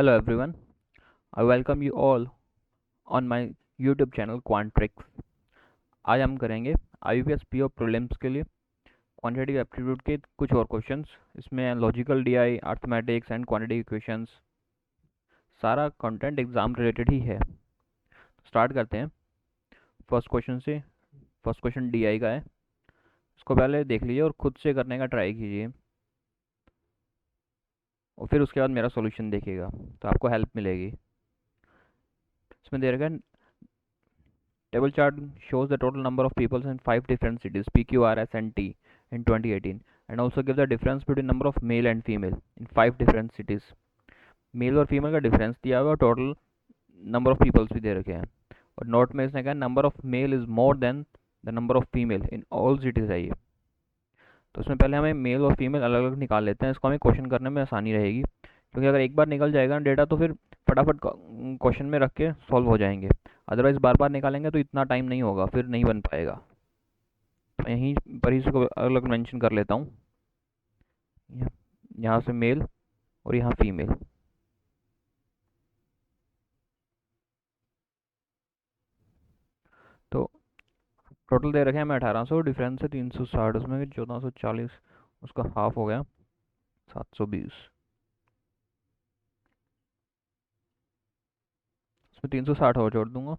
Hello everyone, I welcome you all on my YouTube channel Quantrix। आज हम करेंगे IUPAS PO prelims के लिए क्वांटिटेटिव एप्टीट्यूड के कुछ और क्वेश्चंस। इसमें logical DI, arithmetics and quantitative equations, सारा कंटेंट एग्जाम रिलेटेड ही है। स्टार्ट करते हैं फर्स्ट क्वेश्चन से। फर्स्ट क्वेश्चन DI का है, इसको पहले देख लीजिए और खुद से करने का ट्राई कीजिए और फिर उसके बाद मेरा सॉल्यूशन देखिएगा तो आपको हेल्प मिलेगी। इसमें दे रखा है table chart shows the total number of people in 5 different cities P, Q, R, S and T in 2018 and also gives the difference between number of male and female in 5 different cities। Mail और female का difference दिया हुआ, total number of peoples भी दे रखे हैं और note में इसने कहा number of mail is more than the number of female in all cities है ये। तो इसमें पहले हमें मेल और फीमेल अलग अलग निकाल लेते हैं, इसको हमें क्वेश्चन करने में आसानी रहेगी क्योंकि अगर एक बार निकल जाएगा ना डेटा तो फिर फटाफट क्वेश्चन में रख के सॉल्व हो जाएंगे। अदरवाइज बार बार निकालेंगे तो इतना टाइम नहीं होगा, फिर नहीं बन पाएगा। तो यहीं पर ही इसको अलग मेंशन कर लेता हूँ, यहाँ से मेल और यहाँ फीमेल। तो टोटल दे रखे हैं हमें 1800, डिफरेंस है 360, उसमें 1440, उसका हाफ हो गया 720। इसमें 360 और जोड़ दूंगा,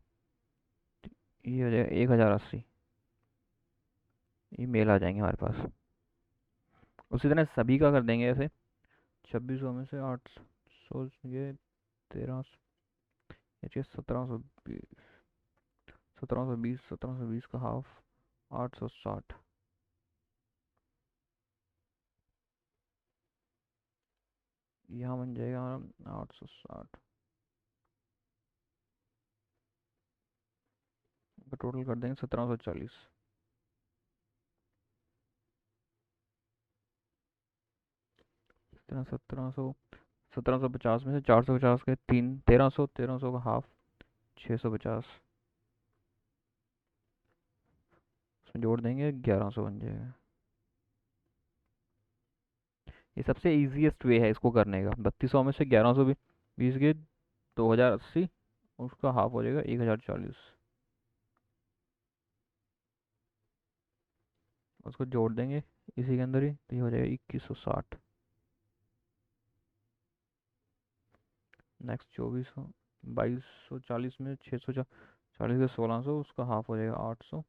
ये हो जाएगा 1080। ये मेल आ जाएंगे हमारे पास। उसी तरह सभी का कर देंगे ऐसे। 2600 में से 800, ये 1300, ये 1720, 1720 का हाफ 860। यहाँ बन जाएगा 860 का टोटल कर देंगे 1740। 1750 में से 450 के 1300, 1300 का हाफ 650, उसमें जोड़ देंगे 1100 बन जाएगा। ये सबसे इजीएस्ट वे है इसको करने का। 3200 में से 1120 के 2080, उसका हाफ हो जाएगा 1040, उसको जोड़ देंगे इसी के अंदर ही तो ये हो जाएगा 2160। नेक्स्ट 2400, 2240 में 640 के 1600, उसका हाफ हो जाएगा 800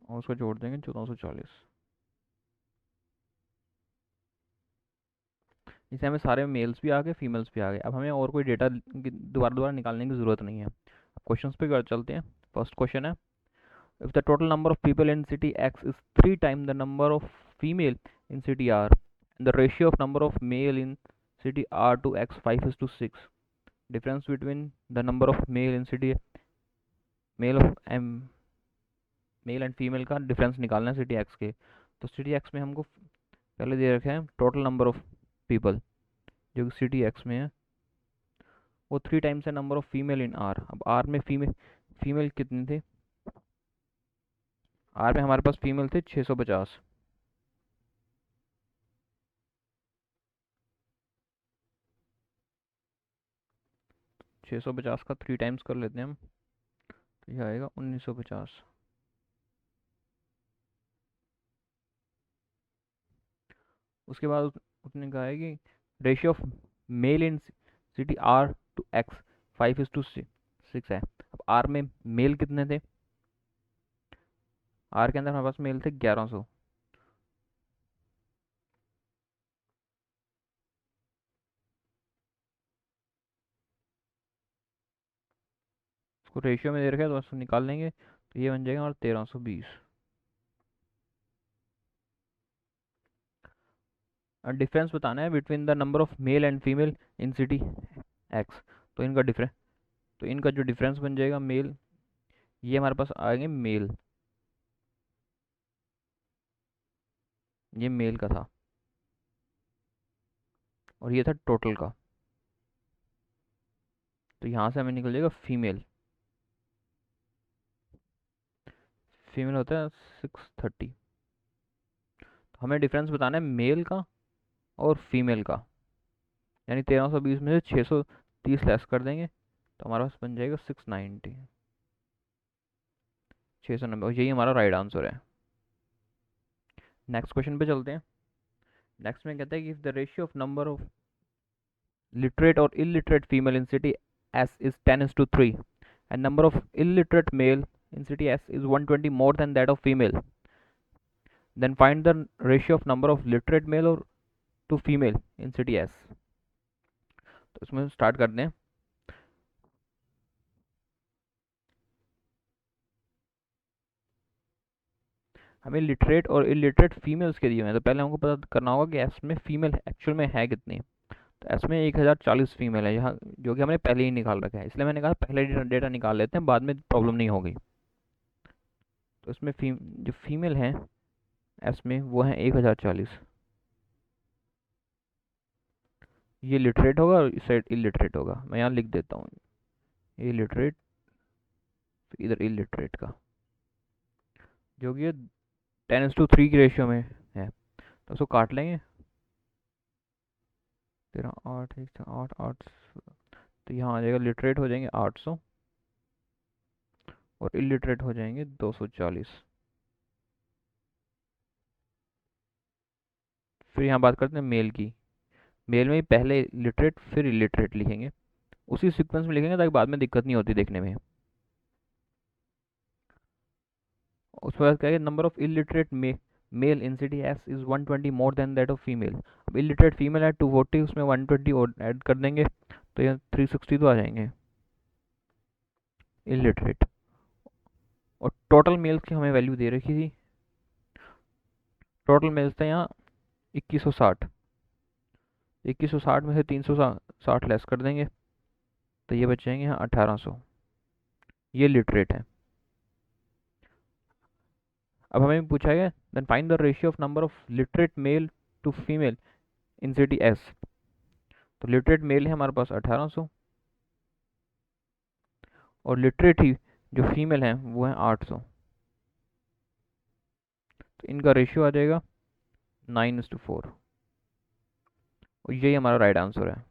और उसको जोड़ देंगे 1440। इसे हमें सारे मेल्स भी आ गए, फीमेल्स भी आ गए। अब हमें और कोई डेटा दोबारा दोबारा निकालने की ज़रूरत नहीं है। अब क्वेश्चंस पे चलते हैं। फर्स्ट क्वेश्चन है, if the total number of people in city X is 3 times the number of female in city R and the ratio of number of male in city R to X 5:6, difference between the number of male in city male of m male and female का difference निकालना है city x के। तो city x में हमको पहले दे रखे हैं टोटल नंबर ऑफ पीपल जो कि सिटी एक्स में है, वो 3 टाइम्स है number of female in are. अब आर में फीमेल फीमेल कितने थे? आर में हमारे पास फीमेल थे 650। 650 का 3 टाइम्स कर लेते हैं हम तो यह आएगा 1950। उसके बाद उसने कहा है कि ratio of male in city are two x 5:6 है। अब आर में मेल कितने थे? आर के अंदर हमारे पास मेल थे 1100। उसको रेशियो में दे रखा है तो उसको निकाल लेंगे तो ये बन जाएगा हमारा 1320। और डिफरेंस बताना है between the number of male and female in city x. तो इनका डिफरेंस, तो इनका जो डिफरेंस बन जाएगा मेल, ये हमारे पास आएंगे मेल, ये मेल का था और ये था टोटल का। तो यहाँ से हमें निकल जाएगा फीमेल। फीमेल होता है 630। तो हमें डिफरेंस बताना है मेल का और फीमेल का। यानी 1320 में से 630 लेस कर देंगे तो हमारे पास बन जाएगा 690, 690, और यही हमारा राइट आंसर है। नेक्स्ट क्वेश्चन पे चलते हैं। नेक्स्ट में कहता है कि if the ratio of number of literate or illiterate female in city S is 10:3 and number of illiterate male in city S is 120 more than that of female, then find the ratio of number of literate male or to female in city S। तो इसमें start करते हैं। हमें literate और illiterate females के दिए हैं, तो पहले हमको पता करना होगा कि एस में फीमेल एक्चुअल में है कितनी। तो एस में 1040 फीमेल है यहाँ, जो कि हमने पहले ही निकाल रखा है, इसलिए मैंने कहा पहले डेटा निकाल लेते हैं, बाद में प्रॉब्लम नहीं होगी। तो इसमें जो फीमेल हैं एस में वो हैं 1040। ये लिटरेट होगा और इस साइड इलिटरेट होगा। मैं यहाँ लिख देता हूँ ये लिटरेट, इधर इलिटरेट का, जो कि 10:3 की रेशियो में है। तो उसको काट लेंगे, तेरह आठ एक आठ आठ, तो यहाँ आ जाएगा लिटरेट हो जाएंगे 800 और इलिटरेट हो जाएंगे 240। फिर यहाँ बात करते हैं मेल की। मेल में ही पहले लिटरेट फिर इलिटरेट लिखेंगे, उसी सीक्वेंस में लिखेंगे ताकि बाद में दिक्कत नहीं होती देखने में। उसके बाद क्या है, number of illiterate male in city S is 120 more than that of female. अब इलिटरेट फीमेल है 240, उसमें 120 और ऐड कर देंगे तो ये 360 तो आ जाएंगे इलिटरेट। और टोटल मेल्स की हमें वैल्यू दे रखी थी, टोटल मेल्स थे यहाँ 2160। 2160 में से 360 लेस कर देंगे तो ये बच जाएंगे यहाँ 1800। ये लिटरेट है। अब हमें पूछा गया then find the ratio of number of literate male to female in city S. तो लिटरेट मेल है हमारे पास 1800 और लिटरेट ही जो फीमेल है वो है 800। तो इनका रेशियो आ जाएगा 9:4 और यही हमारा राइट आंसर है।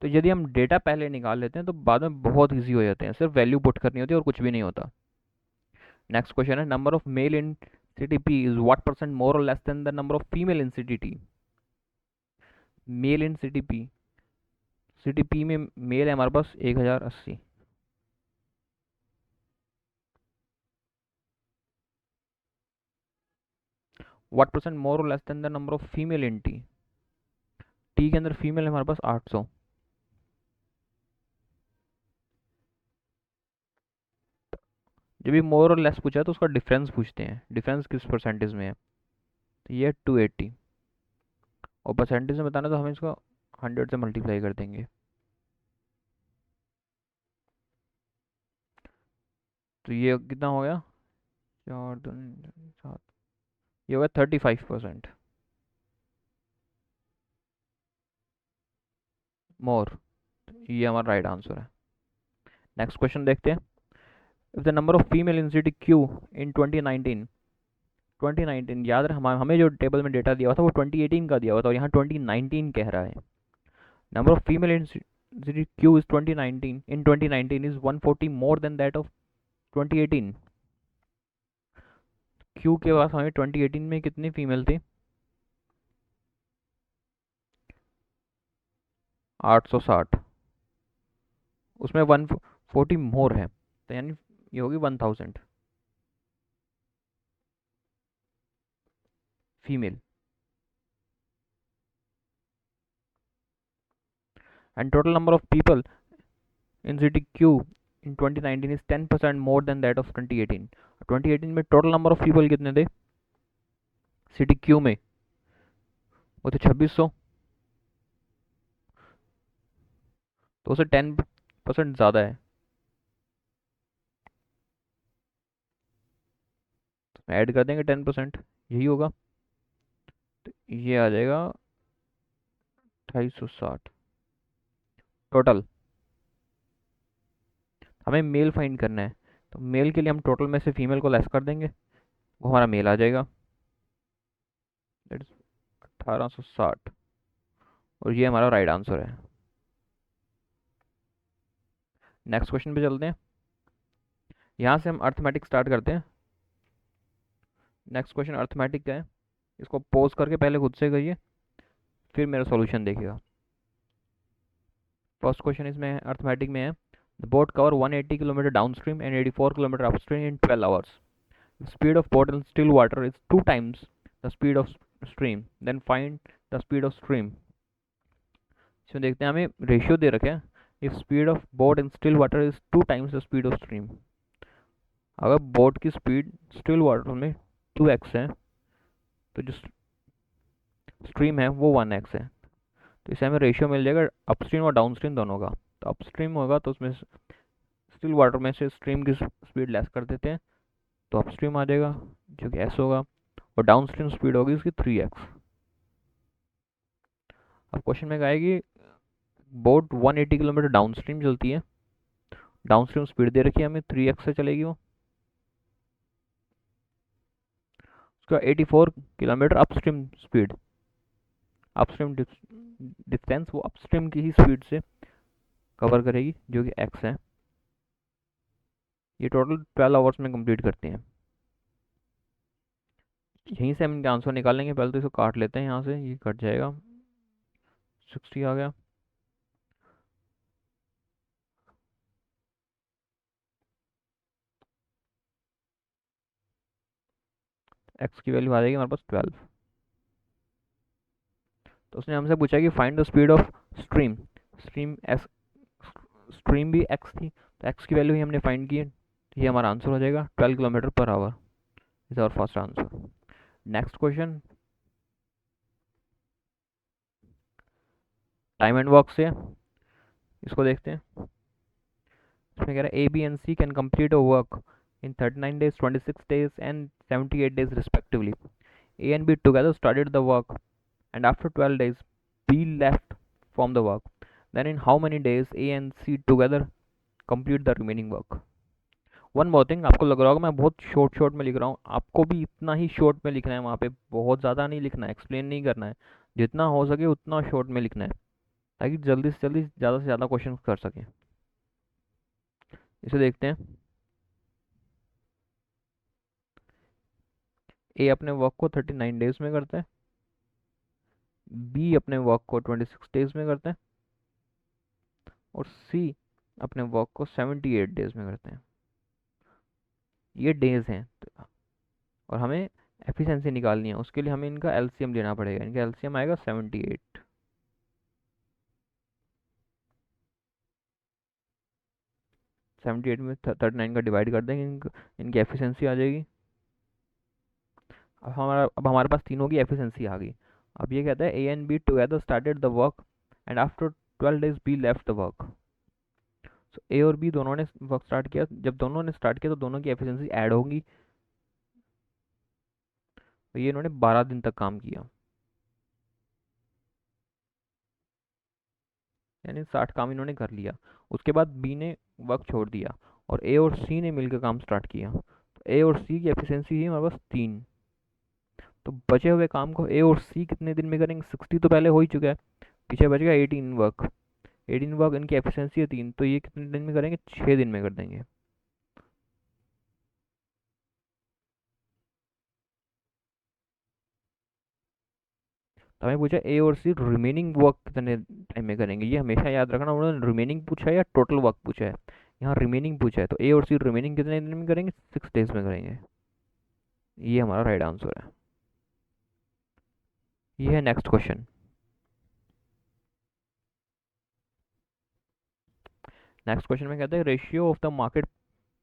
तो यदि हम डेटा पहले निकाल लेते हैं तो बाद में बहुत ईजी हो जाते हैं, सिर्फ वैल्यू पुट करनी होती है और कुछ भी नहीं होता। नेक्स्ट क्वेश्चन है number of male in city P is what percent more और less than the number of female in city T. Male in city P, city P में मेल है हमारे पास 1080, व्हाट परसेंट मोर और less than the number of female in T. T के अंदर female है हमारे पास 800। जब भी मोर और लेस पूछा है तो उसका डिफरेंस पूछते हैं, डिफरेंस किस परसेंटेज में है, तो ये 280 और परसेंटेज में बताना तो हम इसको 100 से मल्टीप्लाई कर देंगे। तो ये कितना हो गया, 4 7, ये होगा 35% मोर। ये हमारा राइट आंसर है। नेक्स्ट क्वेश्चन देखते हैं। If the number of female in city Q in 2019, 2019 याद रहे हमें जो टेबल में डेटा दिया हुआ था वो 2018 का दिया हुआ था और यहाँ 2019 कह रहा है। Number of female in city Q is 2019 in 2019 is 140 more than that of 2018। Q के पास हमें 2018 में कितनी फीमेल थी, 860, उसमें 140 मोर है तो यानी ये होगी 1000 female. And total number of people in city Q in 2019 is 10% more than that of 2018। 2018 में टोटल नंबर ऑफ पीपल कितने थे सिटी क्यू में, वो थे 2600, तो उसे 10% ज़्यादा है। तो ऐड कर देंगे 10%, यही होगा। तो ये आ जाएगा 2860 टोटल। हमें मेल फाइंड करना है, तो मेल के लिए हम टोटल में से फीमेल को लेस कर देंगे, वो हमारा मेल आ जाएगा। 1860, और ये हमारा राइट आंसर है। नेक्स्ट क्वेश्चन पे चलते हैं। यहाँ से हम अर्थमेटिक स्टार्ट करते हैं। नेक्स्ट क्वेश्चन अर्थमेटिक का है, इसको पॉज करके पहले खुद से करिए, फिर मेरा सॉल्यूशन देखिएगा। फर्स्ट क्वेश्चन इसमें अर्थमेटिक में है, the boat cover 180 kilometre down stream and 84 kilometre up stream in 12 hours. Speed of boat in still water is 2 times the speed of stream, then find the speed of stream. इसमें देखते हैं, हमें ratio दे रखे हैं, if speed of boat in still water is 2 times the speed of stream. अगर boat की speed still water में 2x है, तो जो स्ट्रीम है वो 1x है, तो इसे हमें रेशियो मिल जाएगा अपस्ट्रीम और डाउनस्ट्रीम दोनों का। तो अपस्ट्रीम होगा तो उसमें स्टिल वाटर में से स्ट्रीम की स्पीड लेस कर देते हैं, तो अपस्ट्रीम आ जाएगा जो कि s होगा, और डाउनस्ट्रीम स्पीड होगी उसकी 3x। अब क्वेश्चन में आएगी, बोट 180 किलोमीटर डाउनस्ट्रीम चलती है, डाउनस्ट्रीम स्पीड दे रखी है हमें 3x से चलेगी वो, उसका 84 kilometre upstream speed, upstream distance वो अपस्ट्रीम की ही स्पीड से कवर करेगी जो कि x है। ये टोटल 12 आवर्स में कंप्लीट करते हैं। यहीं से हम इनका आंसर निकालेंगे। पहले तो इसको काट लेते हैं, यहाँ से ये कट जाएगा, 60 आ गया। x की वैल्यू आ जाएगी हमारे पास 12। तो उसने हमसे पूछा कि find the speed of stream, stream S, stream भी x थी, तो x की वैल्यू ही हमने फाइंड की है, तो ये हमारा आंसर हो जाएगा 12 kilometre per hour, is our first answer. Next question time and work से, इसको देखते हैं। इसमें कह रहा है A B and C can complete a work in 39 days, 26 days and 78 days respectively. A and B together started the work and after 12 days B left from the work. Then in how many days A and C together complete the remaining work? One more thing, आपको लग रहा होगा मैं बहुत short में लिख रहा हूँ, आपको भी इतना ही शॉर्ट में लिखना है, वहाँ पे बहुत ज़्यादा नहीं लिखना है, एक्सप्लेन नहीं करना है, जितना हो सके उतना शॉर्ट में लिखना है, ताकि जल्दी से जल्दी ज़्यादा से ज़्यादा क्वेश्चन कर सकें। इसे देखते हैं। ए अपने वर्क को 39 डेज में करता है, बी अपने वर्क को 26 डेज में करता है, और सी अपने वर्क को 78 डेज में करते हैं। ये डेज हैं, और हमें एफिशिएंसी निकालनी है, उसके लिए हमें इनका एलसीएम लेना पड़ेगा। इनका एलसीएम आएगा 78, 78 में 39 का डिवाइड कर देंगे, इनकी एफिशिएंसी आ जाएगी। अब हमारे पास तीनों की एफिशिएंसी आ गई। अब ये कहता है A and B together started the work and after 12 days B left the work. So A और बी दोनों ने वर्क स्टार्ट किया, जब दोनों ने स्टार्ट किया तो दोनों की एफिशिएंसी ऐड होगी, तो ये इन्होंने 12 दिन तक काम किया, यानी 60 काम इन्होंने कर लिया। उसके बाद बी ने वर्क छोड़ दिया और ए और सी ने मिलकर काम स्टार्ट किया, तो ए और सी की एफिशिएंसी है हमारे पास 3। तो बचे हुए काम को ए और सी कितने दिन में करेंगे? 60 तो पहले हो ही चुका है, पीछे बच गया 18 वर्क। 18 वर्क इनकी एफिशिएंसी है 3, तो ये कितने दिन में करेंगे? 6 दिन में कर देंगे। तो हमें पूछा ए और सी रिमेनिंग वर्क कितने टाइम में करेंगे, ये हमेशा याद रखना, उन्होंने रिमेनिंग पूछा है या टोटल वर्क पूछा है। यहाँ रिमेनिंग पूछा है, तो ए और सी रिमेनिंग कितने दिन में करेंगे? 6 days में करेंगे। ये हमारा राइट आंसर है। ये है नेक्स्ट क्वेश्चन। नेक्स्ट क्वेश्चन में कहते हैं ratio of the market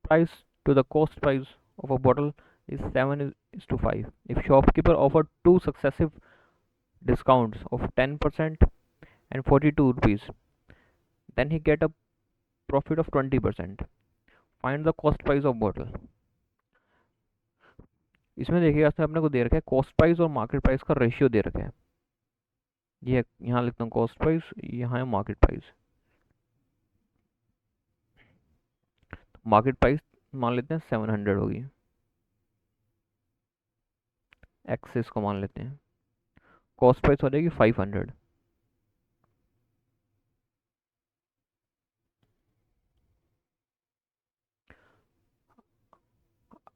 price to the cost price of a bottle is 7:5. If shopkeeper offered two successive discounts of 10% and 42 rupees, then he get a profit of 20%. Find the cost price of bottle. इसमें देखिएगा, इसमें अपने को दे रखा है cost price और market price का ratio दे रखा है। ये यहाँ लिखता हूँ कॉस्ट प्राइस, यहाँ है मार्केट प्राइस। मार्केट प्राइस मान लेते हैं 700 होगी, एक्सेस को मान लेते हैं, कॉस्ट प्राइस हो जाएगी 500।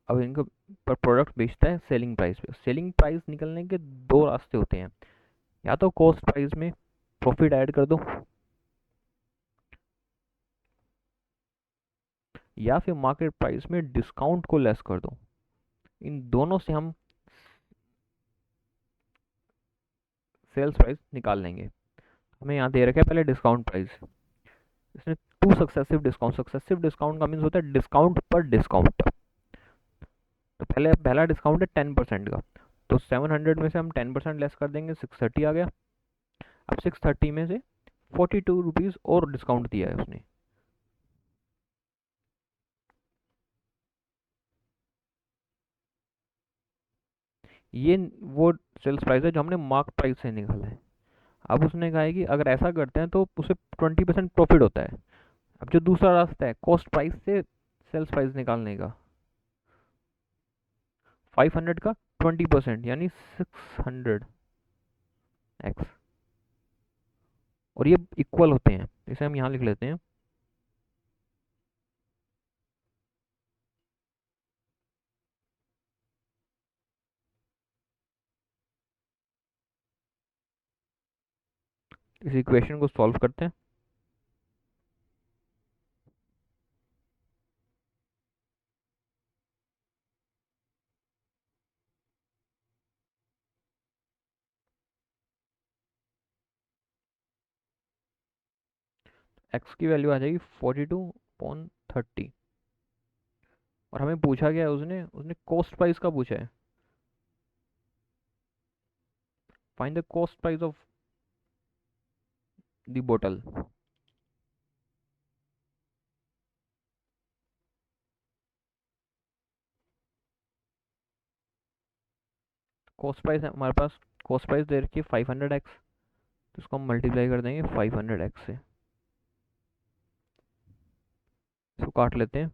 अब इनको पर प्रोडक्ट बेचता है सेलिंग प्राइस पे। सेलिंग प्राइस निकलने के दो रास्ते होते हैं, या तो कॉस्ट प्राइस में प्रॉफिट ऐड कर दो, या फिर मार्केट प्राइस में डिस्काउंट को लेस कर दो। इन दोनों से हम सेल्स प्राइस निकाल लेंगे। हमें यहाँ दे रखा है पहले डिस्काउंट प्राइस, इसमें two successive discount. Successive discount का मीन्स होता है डिस्काउंट पर डिस्काउंट। तो पहले पहला डिस्काउंट है 10% का, तो 700 में से हम 10% लेस कर देंगे, 630 आ गया। अब 630 में से 42 रुपीज़ और डिस्काउंट दिया है उसने। ये वो सेल्स प्राइस है जो हमने मार्क प्राइस से निकाला है। अब उसने कहा है कि अगर ऐसा करते हैं तो उसे 20% प्रॉफिट होता है। अब जो दूसरा रास्ता है कॉस्ट प्राइस से सेल्स प्राइस निकालने का, 500 का 20% यानी 600x, और ये इक्वल होते हैं, इसे हम यहाँ लिख लेते हैं। इस इक्वेशन को सॉल्व करते हैं। एक्स की वैल्यू आ जाएगी 42/30, और हमें पूछा गया है, उसने उसने कॉस्ट प्राइस का पूछा है। Find the cost price of the बोतल। कॉस्ट प्राइस है हमारे पास, कॉस्ट प्राइस दे रखी है 500x, तो इसको हम मल्टीप्लाई कर देंगे 500x से, इसको काट लेते हैं।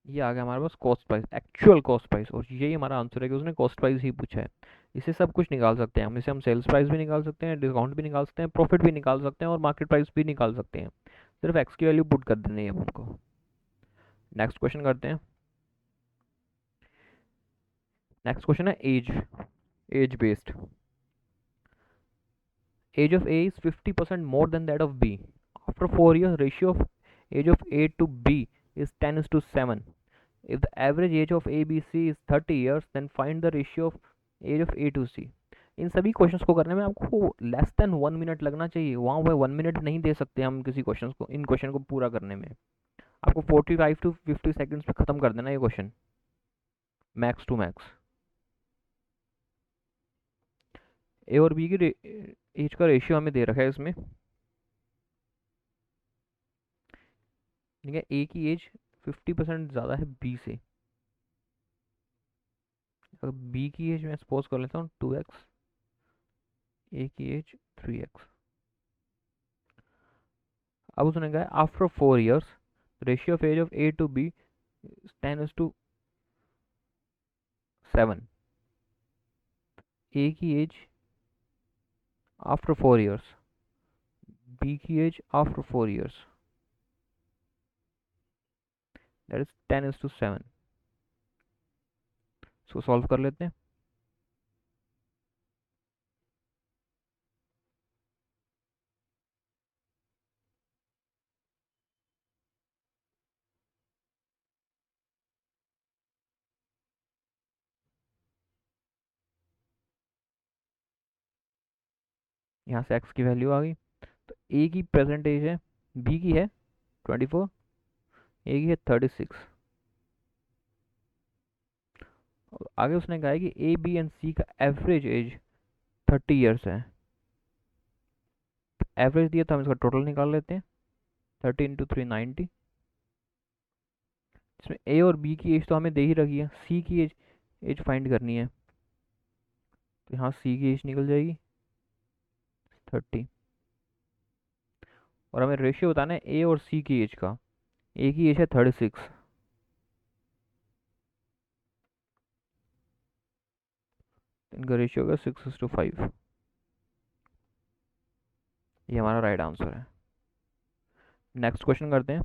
ये आ गया हमारे पास cost price, actual cost price, और यही हमारा आंसर है कि उसने कॉस्ट प्राइस ही पूछा है। इसे सब कुछ निकाल सकते हैं हम, इसे हम सेल्स प्राइस भी निकाल सकते हैं, डिस्काउंट भी निकाल सकते हैं, प्रॉफिट भी निकाल सकते हैं, और मार्केट प्राइस भी निकाल सकते हैं। सिर्फ एक्स की वैल्यू पुट कर देनी है हमको। नेक्स्ट क्वेश्चन करते हैं। नेक्स्ट क्वेश्चन है age, age based. Age of A is 50% more than that of B. After 4 years, ratio of age of A to B is 10:7. If the average age of A, B, C is 30 years, then find the ratio of age of A to C. इन सभी questions को करने में आपको less than 1 minute लगना चाहिए। वहाँ पे 1 minute नहीं दे सकते हम किसी क्वेश्चन को, इन क्वेश्चन को पूरा करने में। आपको 45 to 50 सेकेंड्स में ख़त्म कर देना ये क्वेश्चन, मैक्स टू मैक्स। ए और बी की एज का रेशियो हमें दे रखा है इसमें। ठीक है, ए की एज 50% ज़्यादा है बी से। अगर बी की एज मैं सपोज कर लेता हूँ 2x, ए की एज 3x। अब उसने कहा after 4 years ratio of age of A to B 10:7। A की एज आफ्टर 4 years, बी की age after 4 years, that is 10:7। इसको सॉल्व कर लेते हैं। यहाँ से एक्स की वैल्यू आ गई। तो ए की प्रेजेंट एज है, बी की है 24, ए की है 36। और आगे उसने कहा है कि ए बी एंड सी का एवरेज एज 30 years है। एवरेज दिया तो हम इसका टोटल निकाल लेते हैं। 30 × 3 90। इसमें ए और बी की एज तो हमें दे ही रखी है, सी की एज एज फाइंड करनी है। तो यहाँ सी की एज निकल जाएगी 30, और हमें रेशियो बताना है ए और सी की एज का। ए की एज है 36, इनका रेशियो होगा 6:5। ये हमारा राइट आंसर है। नेक्स्ट क्वेश्चन करते हैं।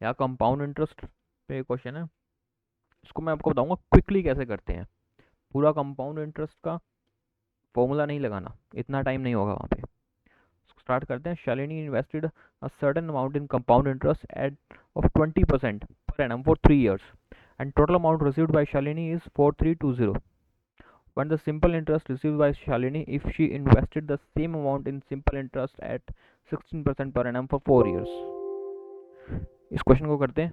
यहाँ कंपाउंड इंटरेस्ट पे क्वेश्चन है, इसको मैं आपको बताऊंगा क्विकली कैसे करते हैं। पूरा कंपाउंड इंटरेस्ट का फॉर्मूला नहीं लगाना, इतना टाइम नहीं होगा वहाँ पे। स्टार्ट करते हैं। Shalini invested a certain amount in compound interest eight of 20% per annum for 3 years, and total amount received by Shalini is 4320. When the simple interest received by Shalini if she invested the same amount in simple interest at 16% per annum for 4 years. इस question को करते हैं।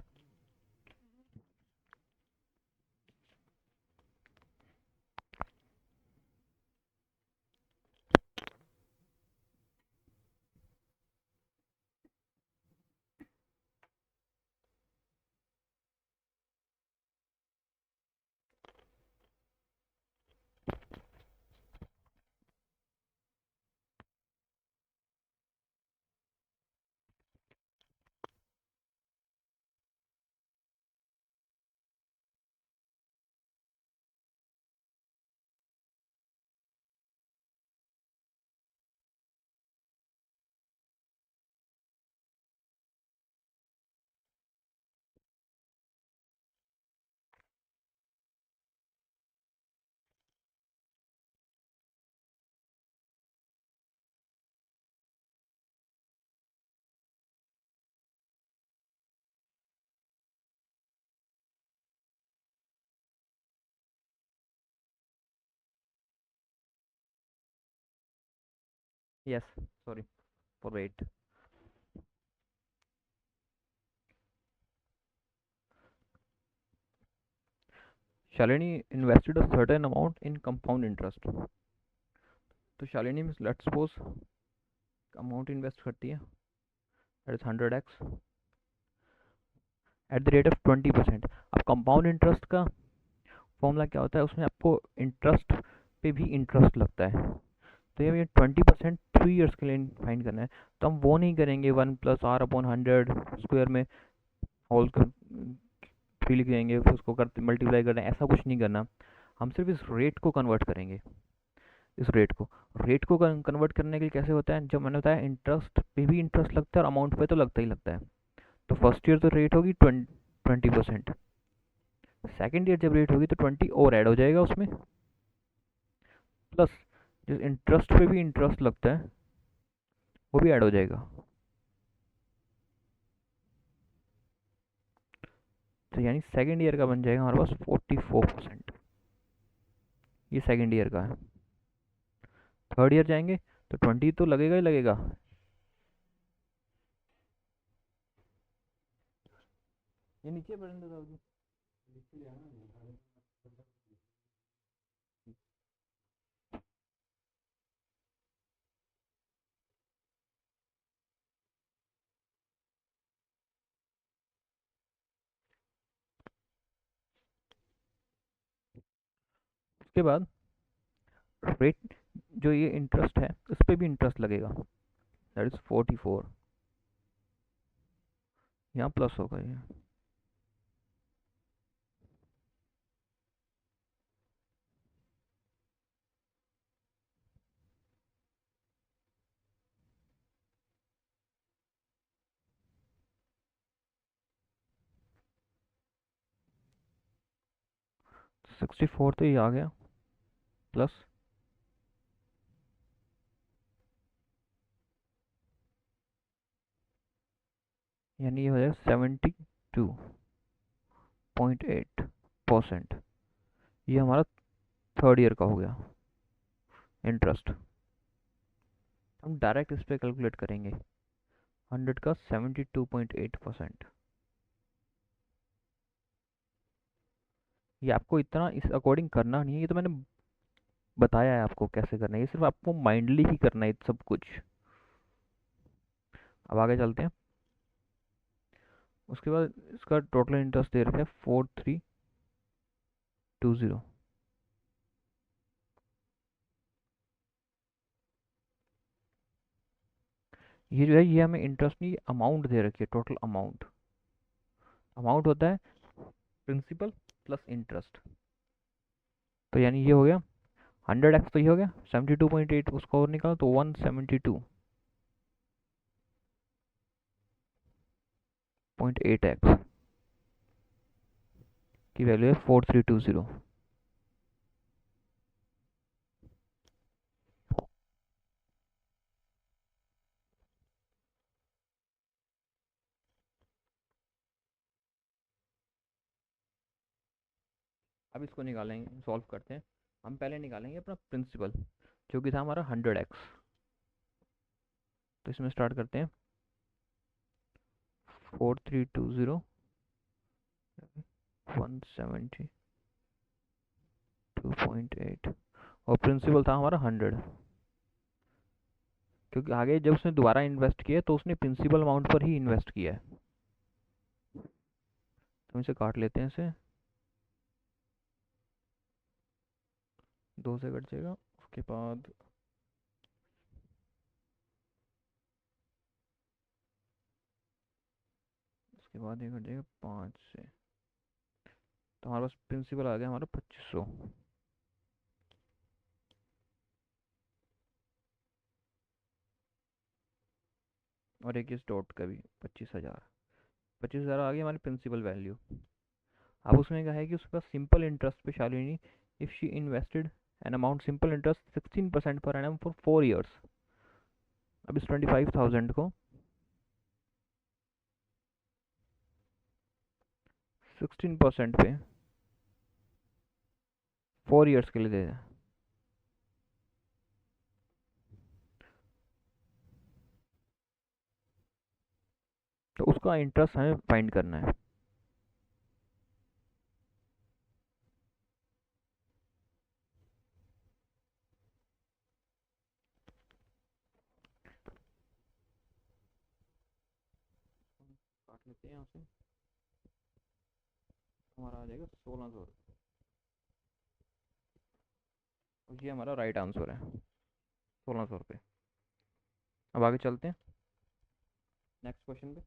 Yes, sorry for wait. Shalini invested a certain amount in compound interest. तो शालिनी में let's suppose amount invest करती है, that is 100x at the rate of 20%। अब compound interest का फॉर्मूला क्या होता है, उसमें आपको इंटरेस्ट पे भी इंटरेस्ट लगता है। तो ये 20% 3 ईयर्स के लिए फाइंड करना है। तो हम वो नहीं करेंगे 1+r/100 स्क्वायर में होल कर 3 लिख देंगे, फिर उसको करते मल्टीप्लाई करना है, ऐसा कुछ नहीं करना। हम सिर्फ इस रेट को कन्वर्ट करेंगे। इस रेट को कन्वर्ट करने के लिए कैसे होता है, जो मैंने बताया इंटरेस्ट पे भी इंटरेस्ट लगता है और अमाउंट पे तो लगता ही लगता है। तो फर्स्ट ईयर तो रेट होगी 20%, सेकेंड ईयर जब रेट होगी तो 20 और ऐड हो जाएगा उसमें, प्लस जो इंटरेस्ट पे भी इंटरेस्ट लगता है वो भी ऐड हो जाएगा। तो यानी सेकेंड ईयर का बन जाएगा हमारे पास 44%। ये सेकेंड ईयर का है। थर्ड ईयर जाएंगे तो 20 तो लगेगा ही लगेगा। ये नीचे बढ़ने दो जी। उसके बाद रेट जो ये इंटरेस्ट है उस पर भी इंटरेस्ट लगेगा, दैट इज 44। यहाँ प्लस होगा ये। तो 64 तो ये आ गया, प्लस यानी ये हो जाएगा 72.8%। ये हमारा थर्ड ईयर का हो गया इंटरेस्ट। हम डायरेक्ट इस पर कैलकुलेट करेंगे 100 का 72.8%। ये आपको इतना इस अकॉर्डिंग करना नहीं है, ये तो मैंने बताया है आपको कैसे करना है, ये सिर्फ आपको माइंडली ही करना है सब कुछ। अब आगे चलते हैं। उसके बाद इसका टोटल इंटरेस्ट दे रखे हैं 4320। ये जो है ये हमें इंटरेस्ट नहीं, अमाउंट दे रखी है, टोटल अमाउंट। अमाउंट होता है प्रिंसिपल प्लस इंटरेस्ट। तो यानी ये हो गया 100x, तो ये हो गया 72.8, उसको और निकालो तो 172.8x की वैल्यू है 4320। अब इसको निकालेंगे, सॉल्व करते हैं। हम पहले निकालेंगे अपना प्रिंसिपल, जो कि था हमारा 100x। तो इसमें स्टार्ट करते हैं 4320 172.8, और प्रिंसिपल था हमारा 100, क्योंकि आगे जब उसने दोबारा इन्वेस्ट किया तो उसने प्रिंसिपल अमाउंट पर ही इन्वेस्ट किया है। तो हम इसे काट लेते हैं, इसे 2 से कट जाएगा, उसके बाद ये कट जाएगा 5 से। तो हमारे पास प्रिंसिपल आ गया हमारा 2500, और एक इस डॉट का भी 25,000। 25,000 आ गई हमारी प्रिंसिपल वैल्यू। अब उसमें क्या है कि उसके पास सिंपल इंटरेस्ट पे Shalini, if she invested an amount simple interest 16% per annum for 4 years. अब इस 25,000 को 16% पे 4 ईयर्स के लिए दे दें, तो उसका इंटरेस्ट हमें फाइंड करना है। काट लेते हैं यहाँ से, हमारा आ जाएगा 1600, और ये हमारा राइट आंसर है 1600 रुपये। अब आगे चलते हैं नेक्स्ट क्वेश्चन पे।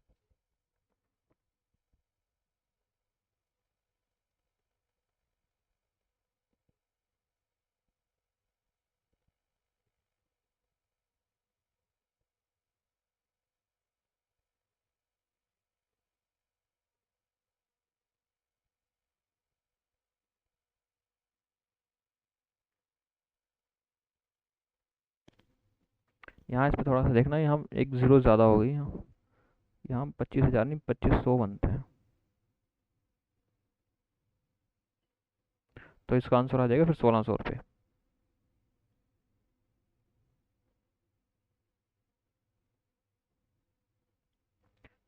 यहाँ इस पर थोड़ा सा देखना, यहाँ एक ज़ीरो ज़्यादा हो गई, यहाँ 25,000 नहीं 2500 बनते हैं। तो इसका आंसर आ जाएगा फिर 1600 रुपये।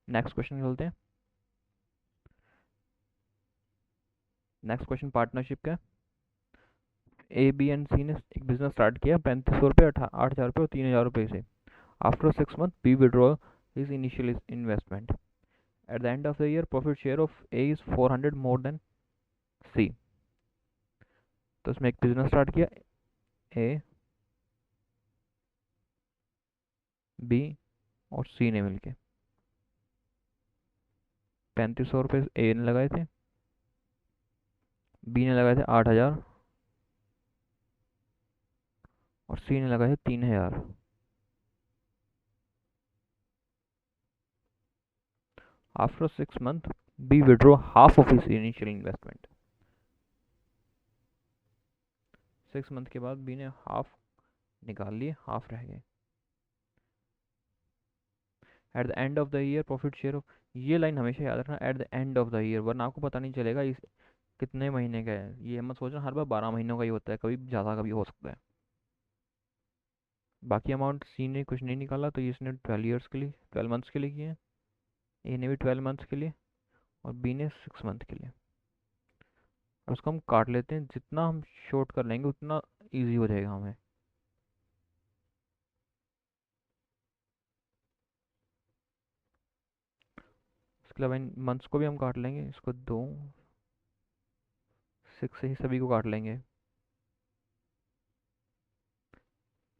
नेक्स्ट क्वेश्चन खोलते हैं। नेक्स्ट क्वेश्चन पार्टनरशिप का। ए बी एंड सी ने एक बिजनेस स्टार्ट किया 3500 रुपये, 8,000 रुपये और 3,000 रुपये से। After 6 month B withdraw his initial investment. At the end of the year profit share of A is 400 more than C. तो इसमें एक बिजनेस स्टार्ट किया ए, बी और सी ने मिलके। 3500 रुपये ए ने लगाए थे, बी ने लगाए थे 8,000 और सी ने लगाए थे 3,000। After 6 month B withdraw half of his initial investment. 6 month के बाद बी ने हाफ निकाल लिए, हाफ रह गए। Eight the end of the year profit share of, ये लाइन हमेशा याद रखना, eight the end of the year, वरना आपको पता नहीं चलेगा इस कितने महीने का है। ये मत सोचना हर बार 12 महीनों का ही होता है, कभी ज़्यादा कभी हो सकता है। बाकी अमाउंट सी ने कुछ नहीं निकाला, तो इसने 12 ईयर्स के लिए 12 मंथ्स के लिए किए हैं, ए ने भी 12 मंथ्स के लिए और बी ने 6 मंथ के लिए। और उसको हम काट लेते हैं, जितना हम शॉर्ट कर लेंगे उतना ईजी हो जाएगा हमें। इसके अलावा इन मंथ्स को भी हम काट लेंगे, इसको 2 6 से ही सभी को काट लेंगे।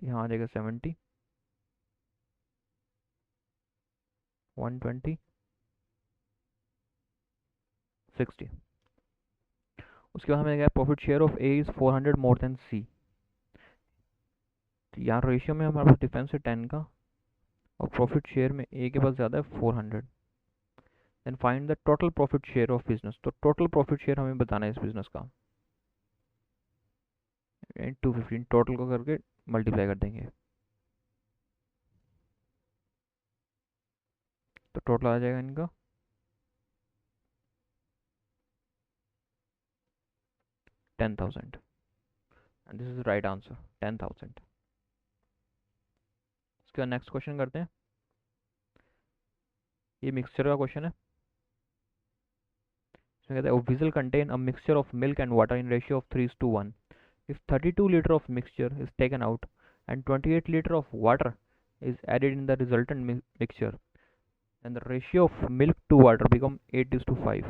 यहाँ आ जाएगा 70, 120, 60। उसके बाद हमें क्या, profit share of A is 400 more than C. तो यहाँ रेशियो में हमारे पास डिफरेंस है 10 का, और प्रॉफिट शेयर में ए के पास ज़्यादा है 400। Then find the total profit share of business. तो टोटल प्रॉफिट शेयर हमें बताना है इस बिजनेस का, 215 टोटल को करके मल्टीप्लाई कर देंगे, तो टोटल आ जाएगा इनका 10,000, and this is right answer 10,000। इसके बाद नेक्स्ट क्वेश्चन करते हैं। ये मिक्सचर का क्वेश्चन है। इसमें कहते हैं vessel contain a mixture of milk and water in ratio of 3:1। If 32 litre of mixture is taken out and 28 litre of water is added in the resultant mixture, and the ratio of milk to water become 8:5।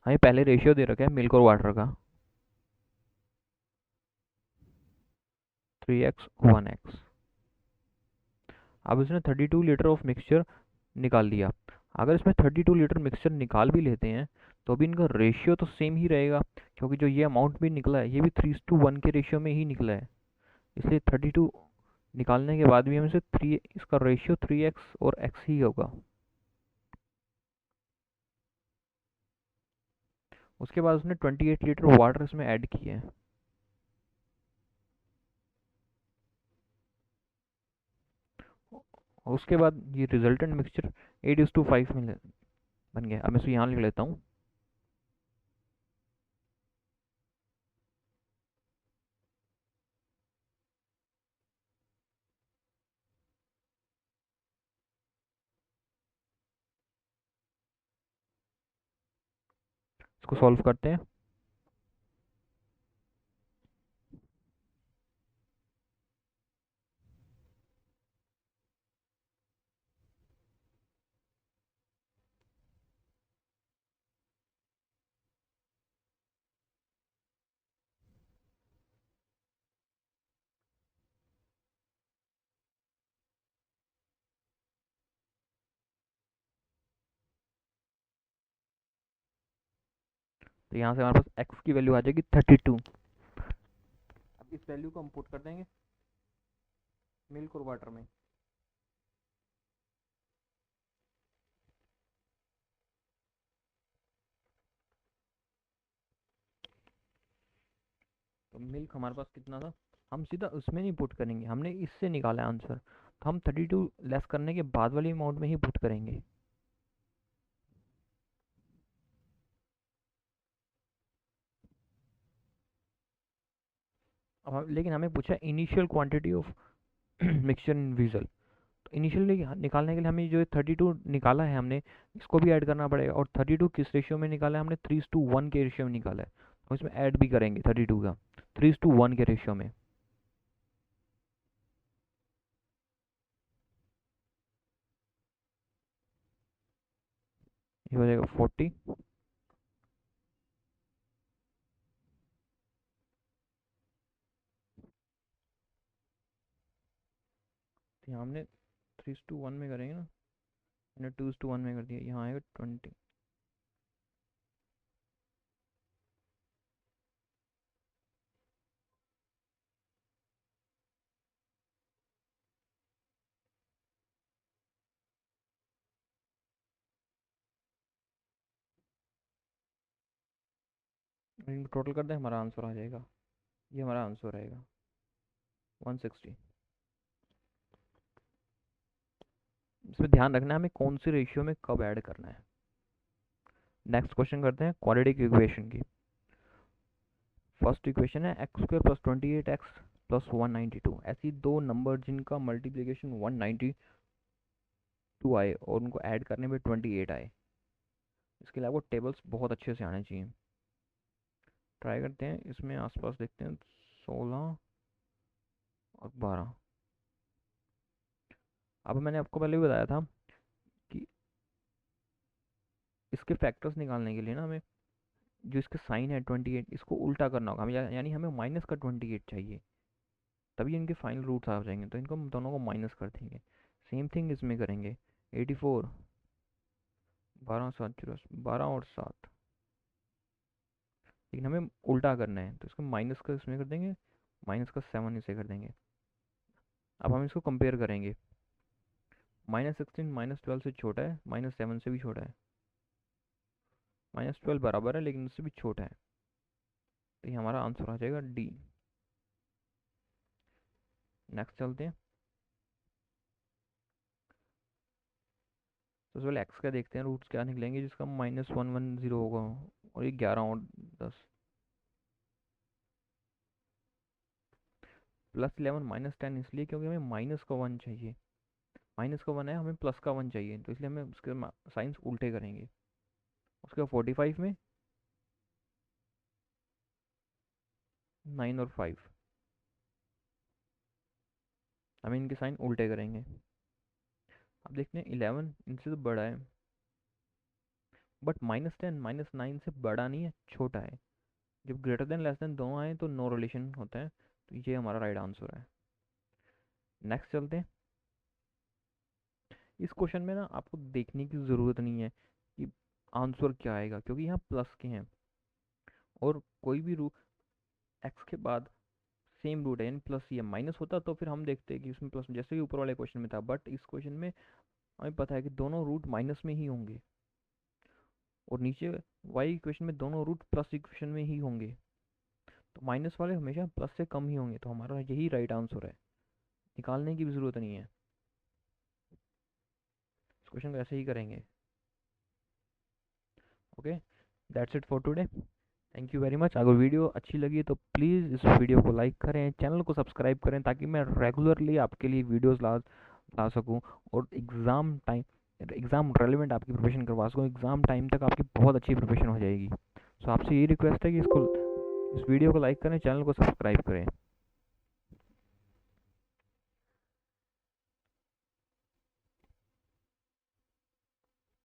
हमें पहले ratio दे रखा है milk और water का 3x 1x। अब इसने 32 litre of mixture निकाल लिया। अगर इसमें 32 लीटर मिक्सचर निकाल भी लेते हैं तो भी इनका रेशियो तो सेम ही रहेगा, क्योंकि जो ये अमाउंट भी निकला है ये भी 3:1 के रेशियो में ही निकला है। इसलिए 32 निकालने के बाद भी हमें से 3, इसका रेशियो 3x और x ही होगा। उसके बाद उसने 28 लीटर वाटर इसमें ऐड किए हैं। और उसके बाद ये रिजल्टेंट मिक्सचर 8:5 में बन गया। अब मैं इसे यहाँ लिख लेता हूँ। इसको सॉल्व करते हैं। तो यहाँ से हमारे पास एक्स की वैल्यू आ जाएगी 32। अब इस वैल्यू को हम पुट कर देंगे मिल्क और वाटर में। तो मिल्क हमारे पास कितना था, हम सीधा उसमें नहीं पुट करेंगे, हमने इससे निकाला आंसर, तो हम 32 लेस करने के बाद वाली अमाउंट में ही पुट करेंगे। अब लेकिन हमें पूछा initial quantity of mixture in vessel. तो इनिशियली निकालने के लिए हमें जो 32 निकाला है हमने, इसको भी ऐड करना पड़ेगा। और 32 किस रेशियो में निकाला है हमने, 3:1 के रेशियो में निकाला है। तो इसमें ऐड भी करेंगे 32 का 3:1 के रेशियो में। ये हो जाएगा 40। तो यहाँ हमने 3:1 में करेंगे ना, मैंने 2:1 में कर दिया, यहाँ आएगा 20। इनको टोटल कर दें, हमारा आंसर आ जाएगा, ये हमारा आंसर रहेगा 160। इसमें ध्यान रखना है हमें कौन सी रेशियो में कब ऐड करना है। नेक्स्ट क्वेश्चन करते हैं क्वाड्रेटिक इक्वेशन की। फर्स्ट इक्वेशन है x² + 28x + 192। ऐसी दो नंबर जिनका मल्टीप्लिकेशन 192 आए और उनको ऐड करने में 28 आए। इसके लिए आपको टेबल्स बहुत अच्छे से आने चाहिए। ट्राई करते हैं, इसमें आसपास देखते हैं 16 और 12। अब मैंने आपको पहले भी बताया था कि इसके फैक्टर्स निकालने के लिए ना हमें जो इसका साइन है 28, इसको उल्टा करना होगा हमें, यानी हमें माइनस का 28 चाहिए, तभी इनके फाइनल रूट्स आ जाएंगे। तो इनको हम दोनों को माइनस कर देंगे। सेम थिंग इसमें करेंगे। 84, 12 7 0, 12 और 7, लेकिन हमें उल्टा करना है, तो इसको माइनस का इसमें कर देंगे, -7 इसे कर देंगे। अब हम इसको कंपेयर करेंगे, -16 -12 से छोटा है, -7 से भी छोटा है, -12 बराबर है लेकिन उससे भी छोटा है, तो ये हमारा आंसर आ जाएगा डी। नेक्स्ट चलते हैं। तो पहले एक्स का देखते हैं, रूट्स क्या निकलेंगे जिसका -110 होगा, और ये 11 और 10, +11 -10 इसलिए क्योंकि हमें माइनस का 1 चाहिए, माइनस का 1 है, हमें प्लस का 1 चाहिए, तो इसलिए हमें उसके साइंस उल्टे करेंगे। उसके 45 में 9 और 5, हमें इनके साइन उल्टे करेंगे। अब देखते हैं 11 इनसे तो बड़ा है, बट -10 -9 से बड़ा नहीं है, छोटा है। जब ग्रेटर देन लेस देन दोनों आए तो नो रिलेशन होता है, तो ये हमारा राइट आंसर है। नेक्स्ट चलते हैं। इस क्वेश्चन में ना आपको देखने की ज़रूरत नहीं है कि आंसर क्या आएगा, क्योंकि यहाँ प्लस के हैं और कोई भी रूट एक्स के बाद सेम रूट है, यानी प्लस या माइनस होता तो फिर हम देखते हैं कि उसमें प्लस, जैसे कि ऊपर वाले क्वेश्चन में था, बट इस क्वेश्चन में हमें पता है कि दोनों रूट माइनस में ही होंगे, और नीचे वाई इक्वेशन में दोनों रूट प्लस इक्वेशन में ही होंगे, तो माइनस वाले हमेशा प्लस से कम ही होंगे, तो हमारा यही राइट आंसर है, निकालने की भी ज़रूरत नहीं है, इस क्वेश्चन को ऐसे ही करेंगे। Okay, that's it for today, thank you very much. अगर वीडियो अच्छी लगी तो प्लीज़ इस वीडियो को लाइक करें, चैनल को सब्सक्राइब करें, ताकि मैं रेगुलरली आपके लिए वीडियोस ला सकूं, और एग्ज़ाम रेलिवेंट आपकी प्रिपरेशन करवा सकूं, एग्ज़ाम टाइम तक आपकी बहुत अच्छी प्रिपरेशन हो जाएगी। सो आपसे यही रिक्वेस्ट है कि इस वीडियो को लाइक करें, चैनल को सब्सक्राइब करें।